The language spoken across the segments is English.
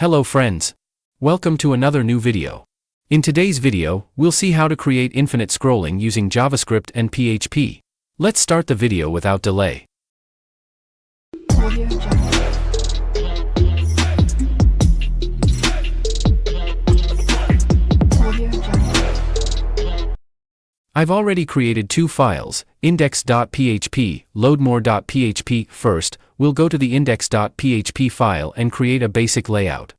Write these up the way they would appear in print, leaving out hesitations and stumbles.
Hello friends. Welcome to another new video. In today's video, we'll see how to create infinite scrolling using JavaScript and PHP. Let's start the video without delay. I've already created two files, index.php, loadmore.php. First, we'll go to the index.php file and create a basic layout.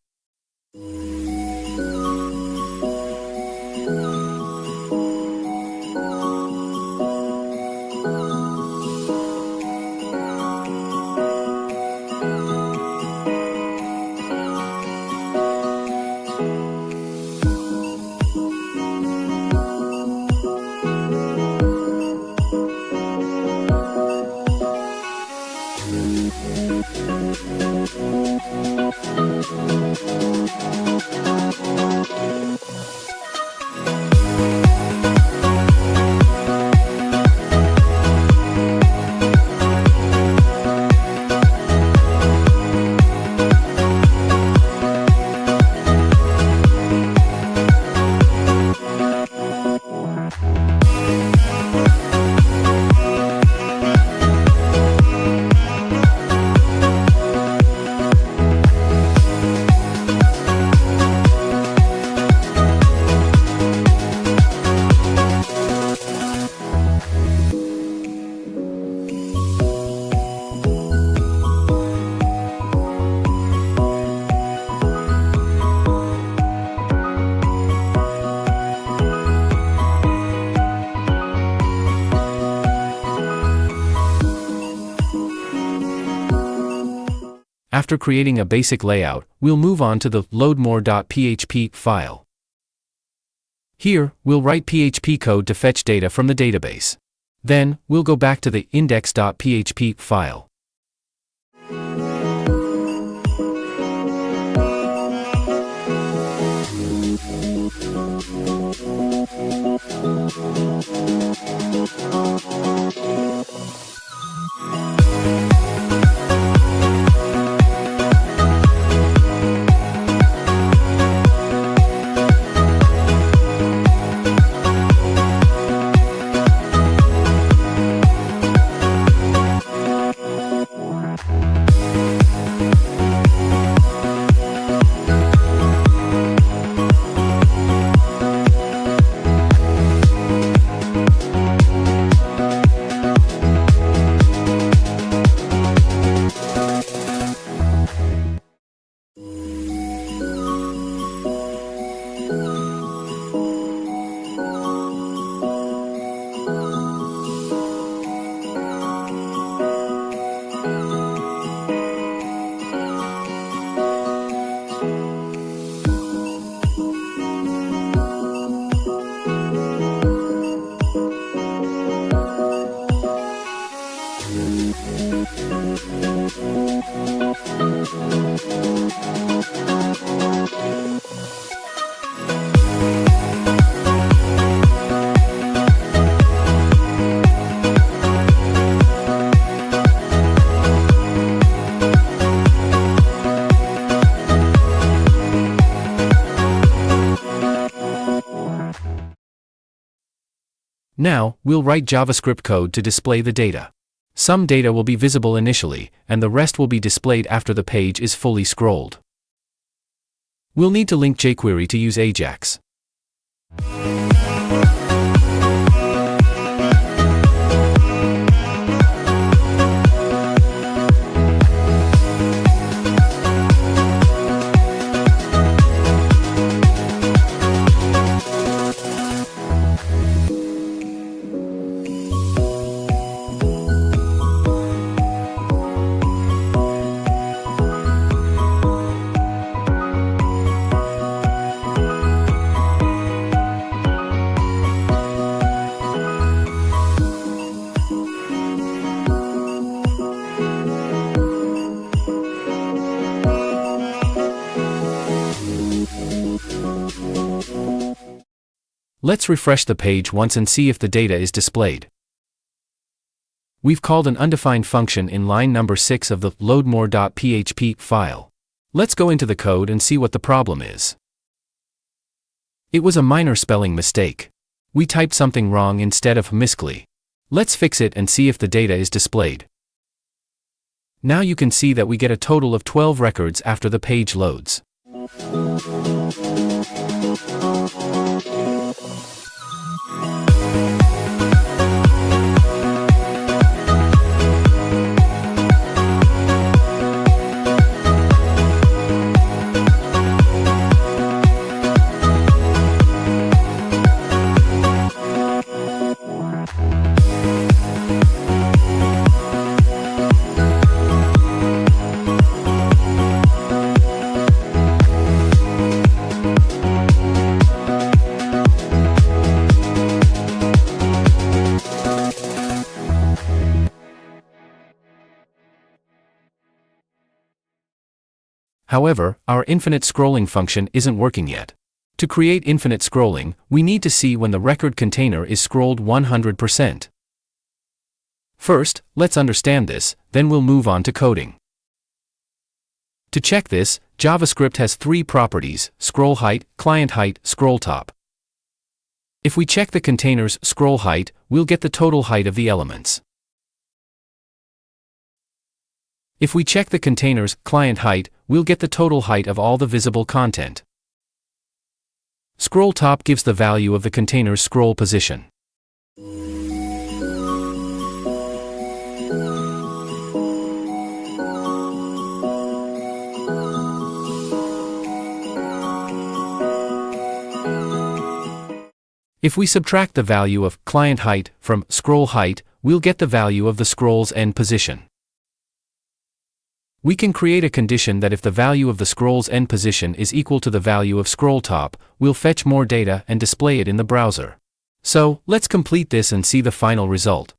After creating a basic layout, we'll move on to the loadmore.php file. Here, we'll write PHP code to fetch data from the database. Then, we'll go back to the index.php file. Now, we'll write JavaScript code to display the data. Some data will be visible initially, and the rest will be displayed after the page is fully scrolled. We'll need to link jQuery to use Ajax. Let's refresh the page once and see if the data is displayed. We've called an undefined function in line number 6 of the loadmore.php file. Let's go into the code and see what the problem is. It was a minor spelling mistake. We typed something wrong instead of miscli. Let's fix it and see if the data is displayed. Now you can see that we get a total of 12 records after the page loads. However, our infinite scrolling function isn't working yet. To create infinite scrolling, we need to see when the record container is scrolled 100%. First, let's understand this, then we'll move on to coding. To check this, JavaScript has three properties: scroll height, client height, scroll top. If we check the container's scroll height, we'll get the total height of the elements. If we check the container's client height, we'll get the total height of all the visible content. Scroll top gives the value of the container's scroll position. If we subtract the value of client height from scroll height, we'll get the value of the scroll's end position. We can create a condition that if the value of the scroll's end position is equal to the value of scroll top, we'll fetch more data and display it in the browser. So, let's complete this and see the final result.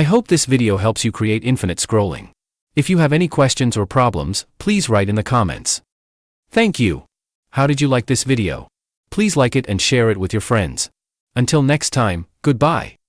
I hope this video helps you create infinite scrolling. If you have any questions or problems, please write in the comments. Thank you. How did you like this video? Please like it and share it with your friends. Until next time, goodbye.